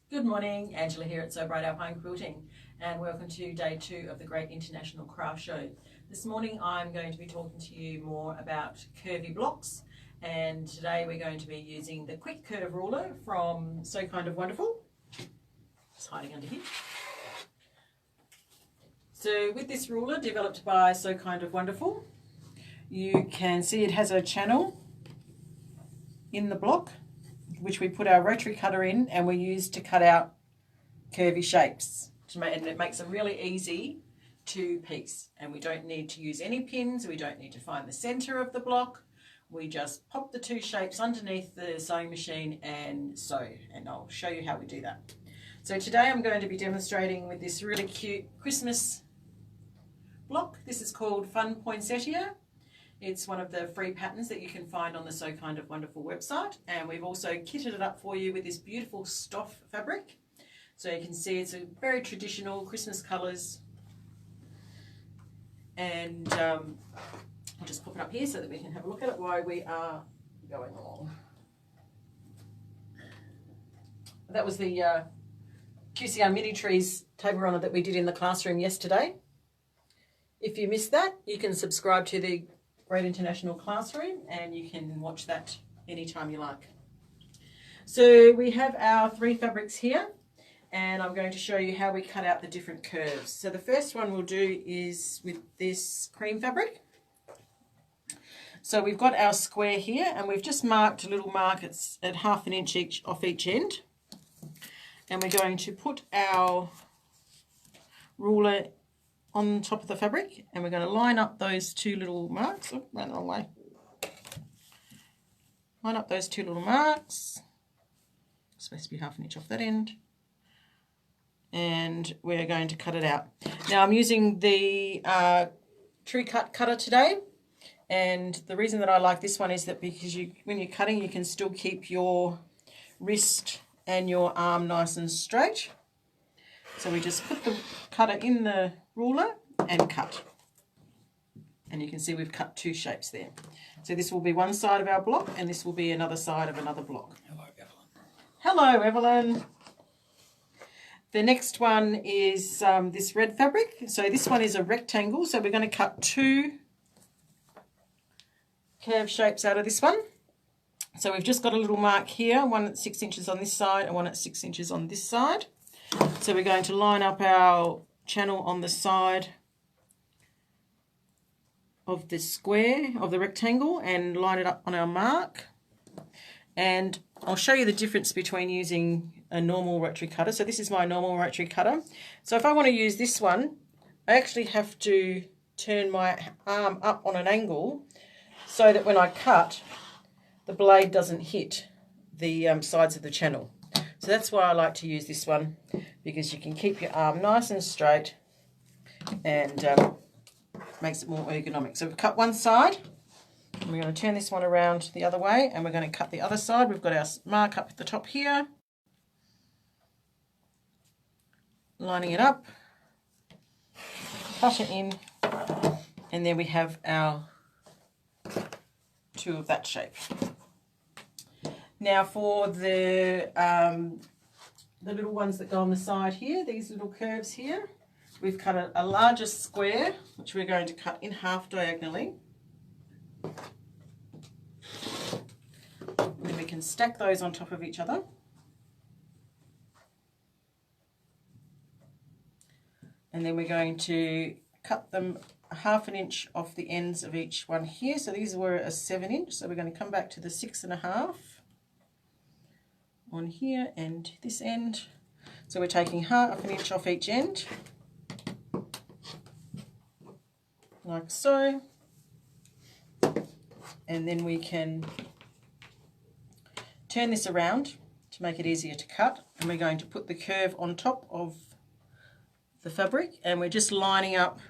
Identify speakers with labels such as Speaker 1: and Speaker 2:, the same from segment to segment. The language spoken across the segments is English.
Speaker 1: Good morning, Angela here at Sew Bright Alpine Quilting, and welcome to day 2 of the Great International Craft Show. This morning I'm going to be talking to you more about curvy blocks, and today we're going to be using the quick curve ruler from So Kind of Wonderful. It's hiding under here. So with this ruler developed by So Kind of Wonderful, you can see it has a channel in the block which we put our rotary cutter in, and we use to cut out curvy shapes, and it makes a really easy two-piece, and we don't need to use any pins, we don't need to find the center of the block, we just pop the two shapes underneath the sewing machine and sew, and I'll show you how we do that. So today I'm going to be demonstrating with this really cute Christmas block. This is called Fun Poinsettia. It's one of the free patterns that you can find on the So Kind of Wonderful website, and we've also kitted it up for you with this beautiful stuff fabric. So you can see it's a very traditional Christmas colours, and I'll just pop it up here so that we can have a look at it while we are going along. That was the QCR Mini Trees table runner that we did in the classroom yesterday. If you missed that, you can subscribe to the Great International Classroom and you can watch that anytime you like. So we have our 3 fabrics here, and I'm going to show you how we cut out the different curves. So the first one we'll do is with this cream fabric. So we've got our square here, and we've just marked a little mark at 1/2 inch each off each end, and we're going to put our ruler on top of the fabric, and we're going to line up those 2 little marks. Oh, ran the wrong way. Line up those 2 little marks. It's supposed to be 1/2 inch off that end. And we're going to cut it out. Now I'm using the True Cut cutter today, and the reason that I like this one is that because when you're cutting, you can still keep your wrist and your arm nice and straight. So we just put the cutter in the ruler and cut. And you can see we've cut 2 shapes there. So this will be one side of our block, and this will be another side of another block.
Speaker 2: Hello, Evelyn.
Speaker 1: Hello, Evelyn. The next one is this red fabric. So this one is a rectangle. So we're going to cut 2 curve shapes out of this one. So we've just got a little mark here, one at 6 inches on this side and one at 6 inches on this side. So we're going to line up our channel on the side of the square, of the rectangle, and line it up on our mark. And I'll show you the difference between using a normal rotary cutter. So this is my normal rotary cutter. So if I want to use this one, I actually have to turn my arm up on an angle so that when I cut, the blade doesn't hit the sides of the channel. So that's why I like to use this one, because you can keep your arm nice and straight and makes it more ergonomic. So we've cut one side, and we're going to turn this one around the other way, and we're going to cut the other side. We've got our mark up at the top here, lining it up, cut it in, and then we have our 2 of that shape. Now for the little ones that go on the side here, these little curves here, we've cut a larger square, which we're going to cut in half diagonally. And then we can stack those on top of each other. And then we're going to cut them 1/2 inch off the ends of each one here. So these were a 7 inch, so we're going to come back to the 6.5 on here and this end. So we're taking 1/2 inch off each end, like so, and then we can turn this around to make it easier to cut, and we're going to put the curve on top of the fabric, and we're just lining up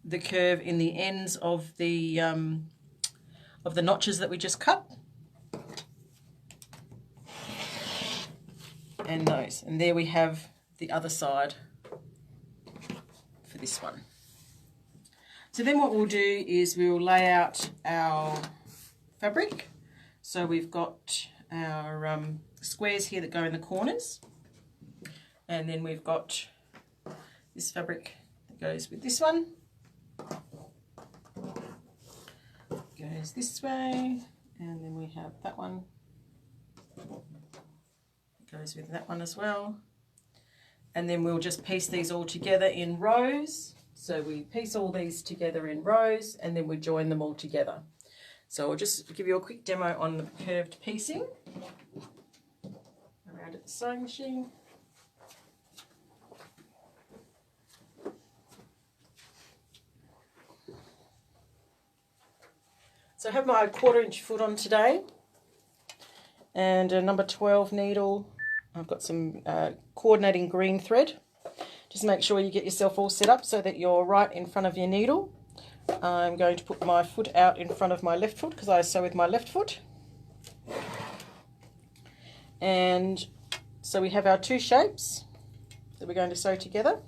Speaker 1: the curve in the ends of the notches that we just cut, and those, and there we have the other side for this one. So then what we'll do is we'll lay out our fabric. So we've got our squares here that go in the corners. And then we've got this fabric that goes with this one. Goes this way, and then we have that one. Goes with that one as well. And then we'll just piece these all together in rows. So we piece all these together in rows and then we join them all together. So I'll just give you a quick demo on the curved piecing around at the sewing machine. So I have my 1/4 inch foot on today and a number 12 needle. I've got some coordinating green thread. Just make sure you get yourself all set up so that you're right in front of your needle. I'm going to put my foot out in front of my left foot because I sew with my left foot. And so we have our 2 shapes that we're going to sew together.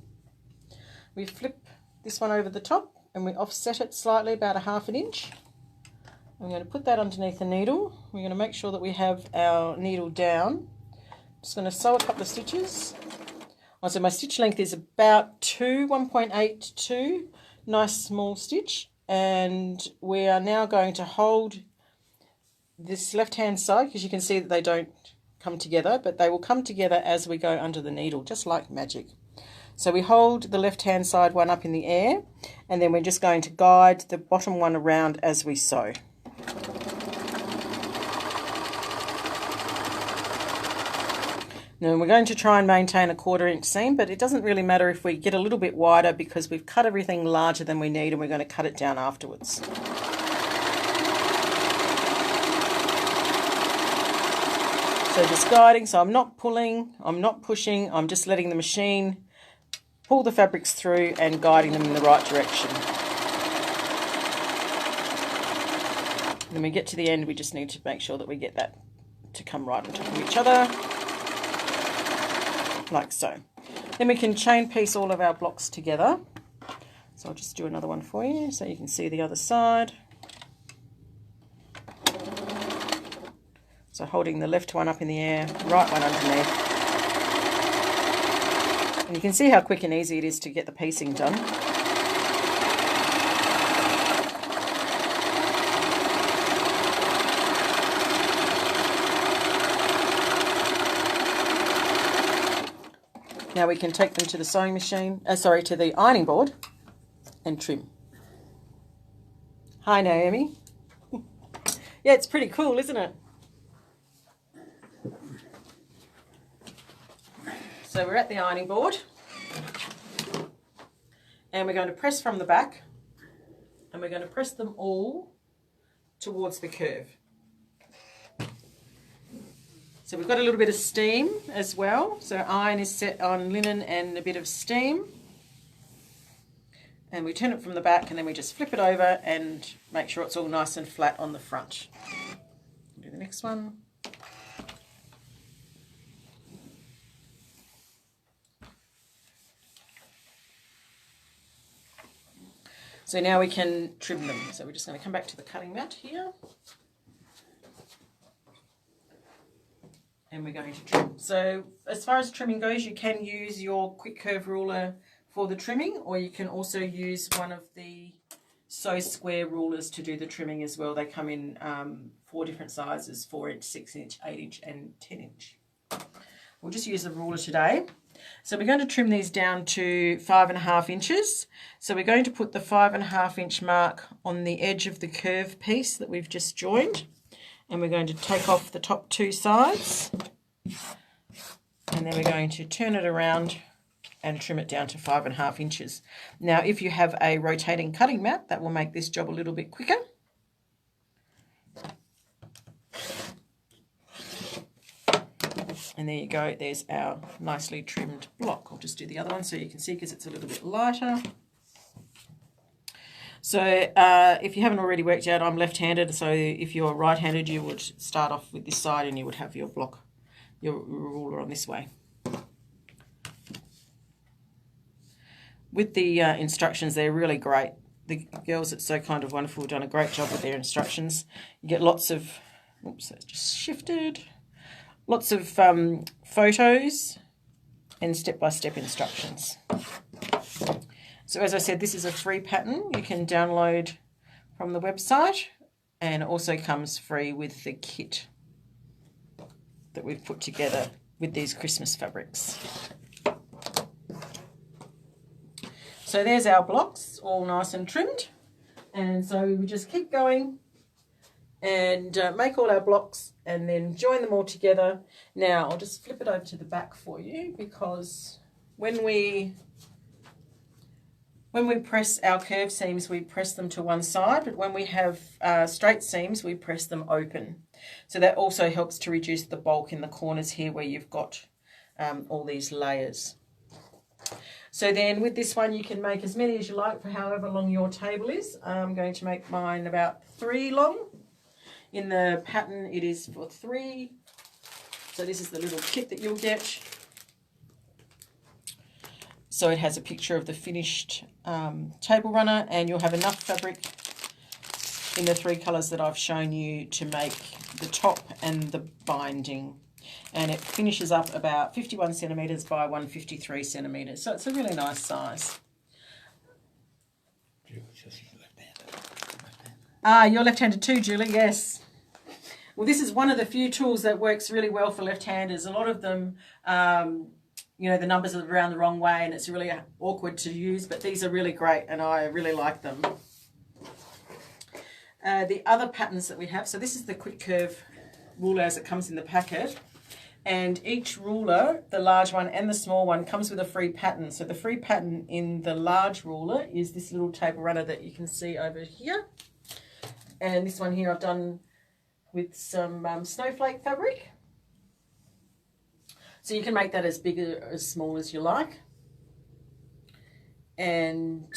Speaker 1: We flip this one over the top and we offset it slightly, about 1/2 inch. I'm going to put that underneath the needle. We're going to make sure that we have our needle down. Just going to sew a couple of stitches. So my stitch length is about 1.82, nice small stitch. And we are now going to hold this left hand side, because you can see that they don't come together, but they will come together as we go under the needle, just like magic. So we hold the left hand side one up in the air, and then we're just going to guide the bottom one around as we sew. Now we're going to try and maintain a 1/4 inch seam, but it doesn't really matter if we get a little bit wider because we've cut everything larger than we need and we're going to cut it down afterwards. So just guiding, so I'm not pulling, I'm not pushing, I'm just letting the machine pull the fabrics through and guiding them in the right direction. When we get to the end, we just need to make sure that we get that to come right on top of each other. Like so. Then we can chain piece all of our blocks together. So I'll just do another one for you so you can see the other side. So holding the left one up in the air, right one underneath. And you can see how quick and easy it is to get the piecing done. Now we can take them to the sewing machine, to the ironing board and trim. Hi Naomi. Yeah, it's pretty cool, isn't it? So we're at the ironing board and we're going to press from the back and we're going to press them all towards the curve. So we've got a little bit of steam as well. So iron is set on linen and a bit of steam. And we turn it from the back and then we just flip it over and make sure it's all nice and flat on the front. Do the next one. So now we can trim them. So we're just going to come back to the cutting mat here. And we're going to trim. So as far as trimming goes, you can use your quick curve ruler for the trimming, or you can also use one of the Sew Square rulers to do the trimming as well. They come in 4 different sizes, 4 inch, 6 inch, 8 inch and 10 inch. We'll just use the ruler today. So we're going to trim these down to 5.5 inches. So we're going to put the 5.5 inch mark on the edge of the curve piece that we've just joined. And we're going to take off the top 2 sides. And then we're going to turn it around and trim it down to 5.5 inches. Now, if you have a rotating cutting mat, that will make this job a little bit quicker. And there you go, there's our nicely trimmed block. I'll just do the other one so you can see because it's a little bit lighter. So if you haven't already worked out, I'm left-handed, so if you're right-handed, you would start off with this side and you would have your block, your ruler on this way. With the instructions, they're really great. The girls at So Kind of Wonderful have done a great job with their instructions. You get lots of, oops, that's just shifted. Lots of photos and step-by-step instructions. So as I said, this is a free pattern you can download from the website, and it also comes free with the kit that we've put together with these Christmas fabrics. So there's our blocks, all nice and trimmed. And so we just keep going and make all our blocks and then join them all together. Now I'll just flip it over to the back for you, because when we press our curved seams, we press them to one side, but when we have straight seams, we press them open. So that also helps to reduce the bulk in the corners here where you've got all these layers. So then with this one, you can make as many as you like for however long your table is. I'm going to make mine about 3 long. In the pattern, it is for 3. So this is the little kit that you'll get. So it has a picture of the finished table runner, and you'll have enough fabric in the 3 colours that I've shown you to make the top and the binding. And it finishes up about 51 centimetres by 153 centimetres. So it's a really nice size. You're left-handed too, Julie, yes. Well, this is one of the few tools that works really well for left-handers. A lot of them, you know, the numbers are around the wrong way and it's really awkward to use, but these are really great and I really like them. The other patterns that we have, so this is the quick curve ruler as it comes in the packet. And each ruler, the large one and the small one, comes with a free pattern. So the free pattern in the large ruler is this little table runner that you can see over here. And this one here I've done with some snowflake fabric. So you can make that as big or as small as you like. And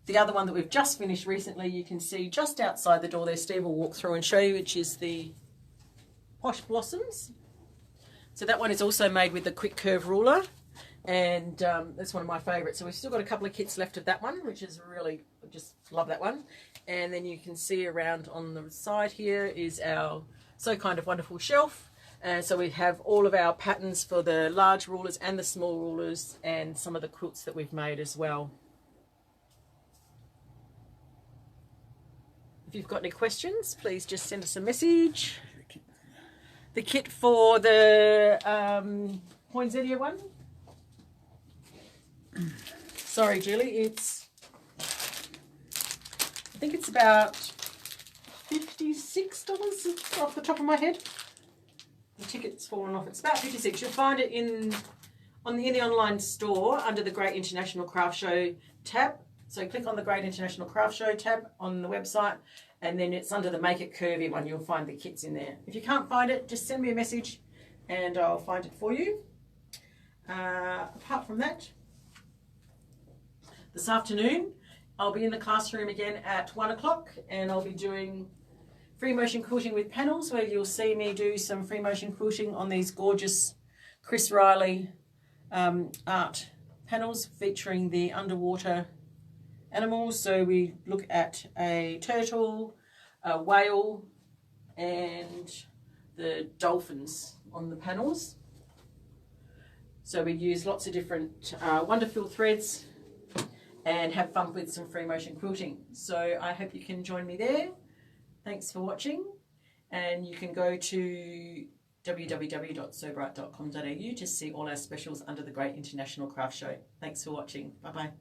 Speaker 1: the other one that we've just finished recently, you can see just outside the door there, Steve will walk through and show you, which is the Posh Blossoms. So that one is also made with the quick curve ruler, and that's one of my favourites. So we've still got a couple of kits left of that one, which is really, I just love that one. And then you can see around on the side here is our So Kind of Wonderful shelf. And so we have all of our patterns for the large rulers and the small rulers, and some of the quilts that we've made as well. If you've got any questions, please just send us a message. The kit for the poinsettia one. Sorry, Julie, it's, I think it's about $56 off the top of my head. The ticket's fallen off. It's about $56. You'll find it in the online store under the Great International Craft Show tab. So click on the Great International Craft Show tab on the website, and then it's under the Make It Curvy one. You'll find the kits in there. If you can't find it, just send me a message and I'll find it for you. Apart from that, this afternoon I'll be in the classroom again at 1 o'clock, and I'll be doing free motion quilting with panels, where you'll see me do some free motion quilting on these gorgeous Chris Riley art panels featuring the underwater animals. So we look at a turtle, a whale, and the dolphins on the panels. So we use lots of different wonderful threads and have fun with some free motion quilting. So I hope you can join me there. Thanks for watching, and you can go to www.sewbright.com.au to see all our specials under the Great International Craft Show. Thanks for watching. Bye-bye.